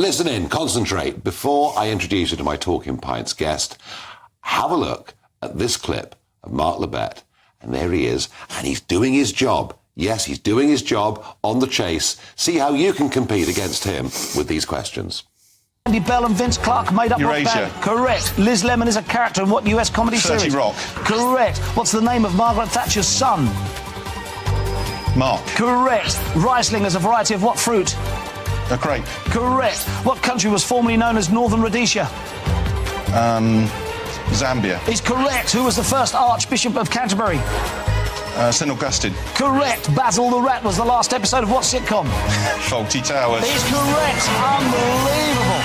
listen in, concentrate. Before I introduce you to my Talking Pints guest, have a look at this clip of Mark Labbett. And there he is, and he's doing his job. Yes, he's doing his job on The Chase. See how you can compete against him with these questions. Andy Bell and Vince Clarke made up Eurasia. rock band. Correct. Liz Lemon is a character in what US comedy 30 series? Rock. Correct. What's the name of Margaret Thatcher's son? Mark. Correct. Riesling is a variety of what fruit? A grape. Correct. What country was formerly known as Northern Rhodesia? Zambia. Is correct. Who was the first Archbishop of Canterbury? St Augustine. Correct. Basil the Rat was the last episode of what sitcom? Fawlty Towers. Is correct. Unbelievable.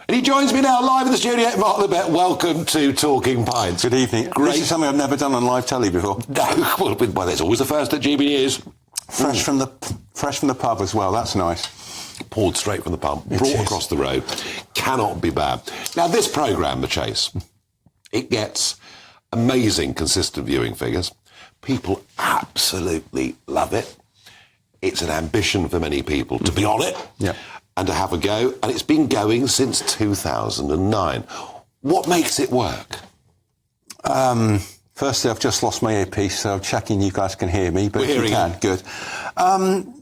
And he joins me now live in the studio. Mark Labbett, welcome to Talking Pints. Good evening. Great. This is something I've never done on live telly before. No, well, there's always the first at GBNews. Fresh from the pub as well. That's nice. Poured straight from the pump, It brought is. across the road. Cannot be bad. Now, this programme, The Chase, it gets amazing, consistent viewing figures. People absolutely love it. It's an ambition for many people to be on it and to have a go. And it's been going since 2009. What makes it work? Firstly, I've just lost my earpiece, so I'm checking you guys can hear me. But We're if you hearing can, you. good.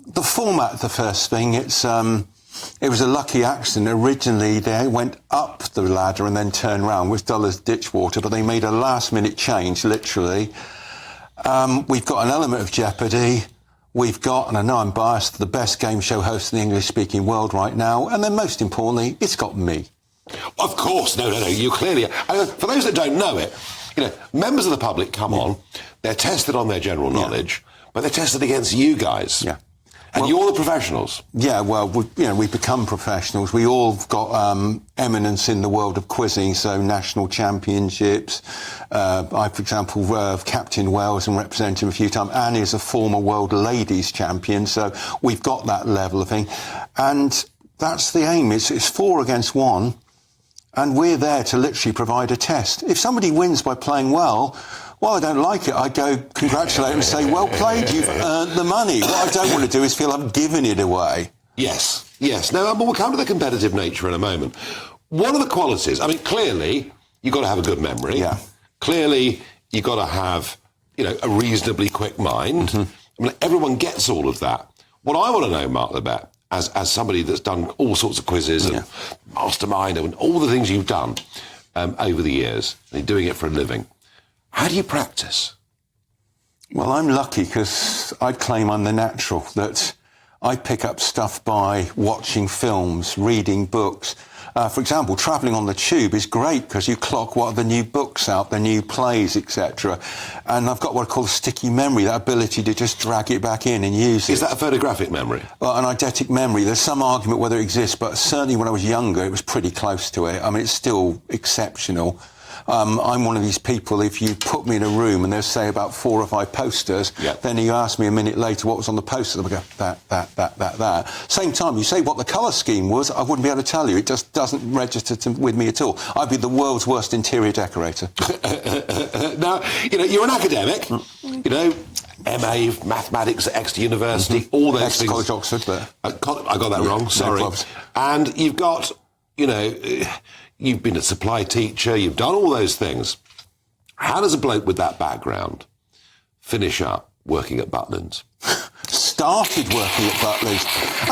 The format, the first thing, it was a lucky accident. Originally, they went up the ladder and then turned round with Dulles Ditchwater, but they made a last-minute change, literally. We've got an element of jeopardy. We've got, and I know I'm biased, the best game show host in the English-speaking world right now. And then, most importantly, it's got me. Of course, no, you clearly... for those that don't know it, members of the public come on, they're tested on their general knowledge, but they're tested against you guys. Yeah. And you're the professionals. Yeah, well, we've become professionals. We all got eminence in the world of quizzing, so national championships. I, for example, captained Wales and represented him a few times. Annie is a former world ladies champion, so we've got that level of thing. And that's the aim. It's 4 against 1, and we're there to literally provide a test. If somebody wins by playing well, I don't like it. I go congratulate them and say, well played, you've earned the money. What I don't want to do is feel I'm giving it away. Yes. Now, we'll come to the competitive nature in a moment. One of the qualities, clearly, you've got to have a good memory. Yeah. Clearly, you've got to have, a reasonably quick mind. Mm-hmm. Everyone gets all of that. What I want to know, Mark Labbett, as somebody that's done all sorts of quizzes and mastermind and all the things you've done over the years, and you're doing it for a living, how do you practice? Well, I'm lucky because I'd claim I'm the natural, that I pick up stuff by watching films, reading books. For example, travelling on the tube is great because you clock what are the new books out, the new plays, etc. And I've got what I call sticky memory, that ability to just drag it back in and use it. Is that a photographic memory? Well, an eidetic memory. There's some argument whether it exists, but certainly when I was younger, it was pretty close to it. It's still exceptional. I'm one of these people, if you put me in a room and there's, say, about 4 or 5 posters, then you ask me a minute later what was on the poster, I'll go, that. Same time, you say what the colour scheme was, I wouldn't be able to tell you. It just doesn't register with me at all. I'd be the world's worst interior decorator. Now, you're an academic, MA, mathematics at Exeter University, all those things. College Oxford, but... I got that wrong, sorry. No, and you've got, you've been a supply teacher, you've done all those things. How does a bloke with that background finish up working at Butlins? Started working at Butlins.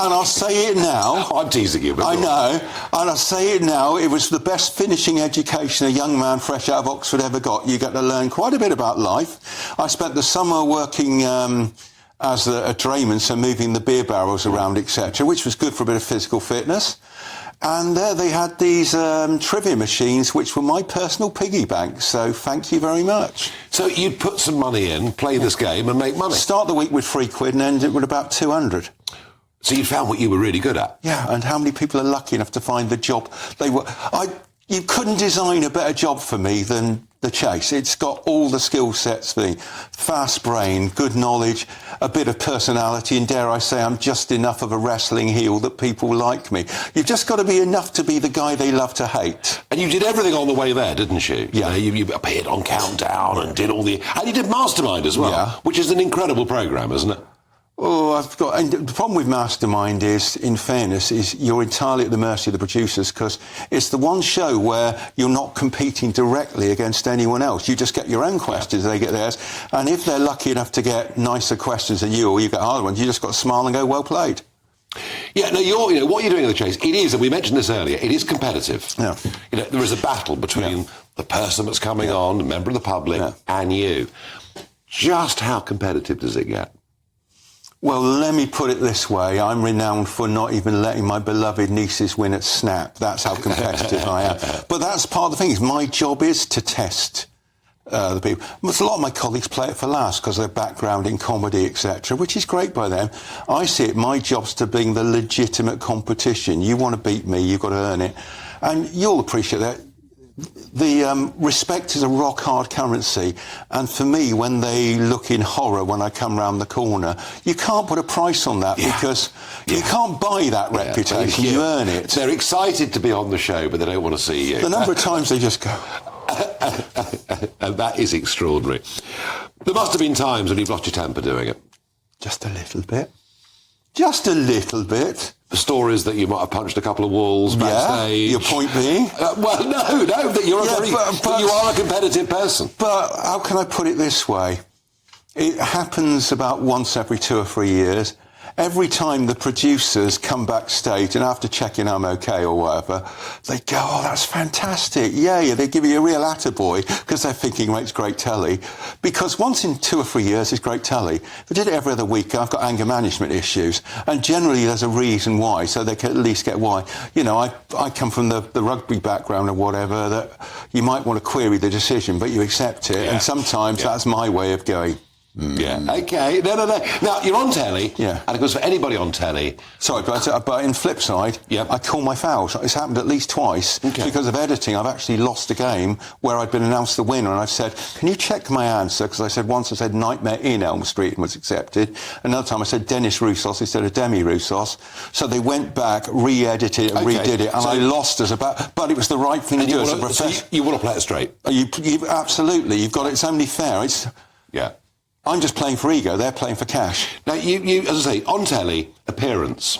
And I'll say it now. I'm teasing you, but I know. And I'll say it now. It was the best finishing education a young man fresh out of Oxford ever got. You get to learn quite a bit about life. I spent the summer working as a drayman, so moving the beer barrels around, etc., which was good for a bit of physical fitness. And there they had these trivia machines, which were my personal piggy bank. So thank you very much. So you'd put some money in, play this game and make money? Start the week with £3 and end it with about 200. So you found what you were really good at? Yeah, and how many people are lucky enough to find the job they were... You couldn't design a better job for me than The Chase. It's got all the skill sets for me. Fast brain, good knowledge, a bit of personality, and dare I say I'm just enough of a wrestling heel that people like me. You've just got to be enough to be the guy they love to hate. And you did everything on the way there, didn't you? Yeah. You appeared on Countdown and did all the... And you did Mastermind as well, which is an incredible programme, isn't it? Oh, and the problem with Mastermind is, in fairness, is you're entirely at the mercy of the producers, because it's the one show where you're not competing directly against anyone else. You just get your own questions, they get theirs. And if they're lucky enough to get nicer questions than you, or you get harder ones, you just got to smile and go, well played. Yeah, no, what you're doing in the chase, it is, and we mentioned this earlier, it is competitive. Yeah. There is a battle between the person that's coming on, a member of the public, and you. Just how competitive does it get? Well, let me put it this way. I'm renowned for not even letting my beloved nieces win at Snap. That's how competitive I am. But that's part of the thing. Is my job is to test the people. A lot of my colleagues play it for laughs because of their background in comedy, etc., which is great by them. I see it, my job's to bring the legitimate competition. You want to beat me, you've got to earn it. And you'll appreciate that. The respect is a rock-hard currency, and for me, when they look in horror when I come round the corner, you can't put a price on that because you can't buy that reputation, you earn it. They're excited to be on the show, but they don't want to see you. The number of times they just go... And that is extraordinary. There must have been times when you've lost your temper doing it. Just a little bit. Just a little bit. The stories that you might have punched a couple of walls backstage. Yeah, your point being? Well, no, that you're that you are a competitive person. But how can I put it this way? It happens about once every 2 or 3 years. Every time the producers come backstage, and after checking I'm okay or whatever, they go, oh, that's fantastic. Yeah, they give you a real attaboy because they're thinking, right, it's great telly. Because once in 2 or 3 years, it's great telly. If I did it every other week, I've got anger management issues. And generally, there's a reason why, so they can at least get why. You know, I come from the rugby background or whatever, that you might want to query the decision, but you accept it. Yeah. And sometimes that's my way of going... Yeah. Okay. No. Now, you're on telly. Yeah. And of course, for anybody on telly... Sorry, but in flip side, I call my fouls. It's happened at least twice. Okay. Because of editing, I've actually lost a game where I'd been announced the winner, and I've said, can you check my answer? Because I said once I said Nightmare in Elm Street and was accepted. Another time I said Dennis Roussos instead of Demi Roussos. So they went back, re-edited it, and redid it, and I lost as but it was the right thing to do as a professional. So you want to play it straight? You absolutely. You've got it. It's only fair. Yeah. I'm just playing for ego, they're playing for cash. Now, you as I say, on telly, appearance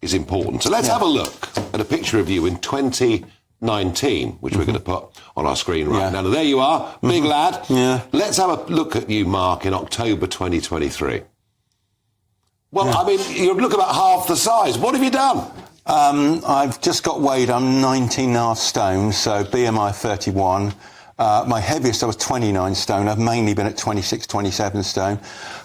is important. So let's have a look at a picture of you in 2019, which we're going to put on our screen right now. Now, there you are, big lad. Yeah. Let's have a look at you, Mark, in October 2023. Well, I mean, you look about half the size. What have you done? I've just got weighed. I'm 19.5 stone, so BMI 31. My heaviest, I was 29 stone. I've mainly been at 26, 27 stone.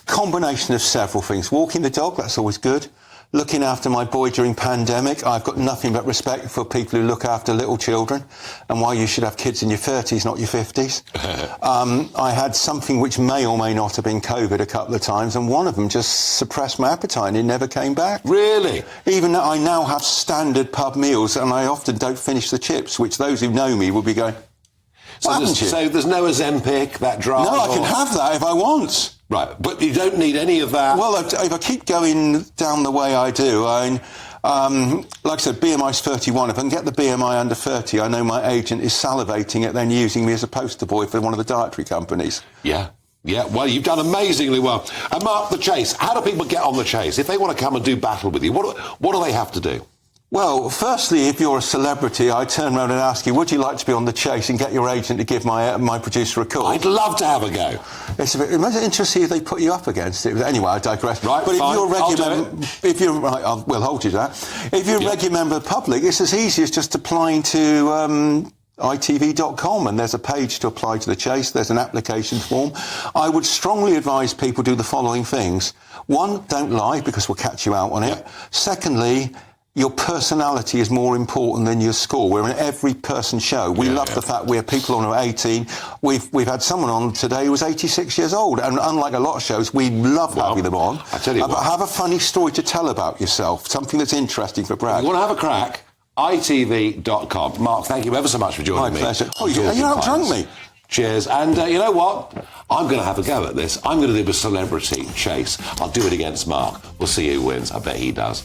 Combination of several things. Walking the dog, that's always good. Looking after my boy during pandemic. I've got nothing but respect for people who look after little children, and why you should have kids in your 30s, not your 50s. I had something which may or may not have been COVID a couple of times, and one of them just suppressed my appetite and it never came back. Really? Even though I now have standard pub meals, and I often don't finish the chips, which those who know me will be going... So there's no Ozempic, that drug? No, I can have that if I want. Right, but you don't need any of that? Well, if I keep going down the way I do, like I said, BMI's 31. If I can get the BMI under 30, I know my agent is salivating at then using me as a poster boy for one of the dietary companies. Yeah, well, you've done amazingly well. And Mark, the chase, how do people get on the chase? If they want to come and do battle with you, what do they have to do? Well, firstly, if you're a celebrity, I turn around and ask you, would you like to be on the chase, and get your agent to give my producer a call? I'd love to have a go. It's a bit interesting if they put you up against it. Anyway, I digress. Right, but fine. If you're a regular member, we'll hold you to that. If you're a regular member of the public, it's as easy as just applying to ITV.com, and there's a page to apply to the chase. There's an application form. I would strongly advise people do the following things. One, don't lie, because we'll catch you out on it. Secondly, your personality is more important than your score. We're an every-person show. We love the fact we're people on who are 18. We've had someone on today who was 86 years old, and unlike a lot of shows, we love having them on. I tell you what. Have a funny story to tell about yourself, something that's interesting for Brad. If you want to have a crack, ITV.com. Mark, thank you ever so much for joining me. My pleasure. Oh, you out-drunk me. Cheers. And you know what? I'm going to have a go at this. I'm going to do a celebrity chase. I'll do it against Mark. We'll see who wins. I bet he does.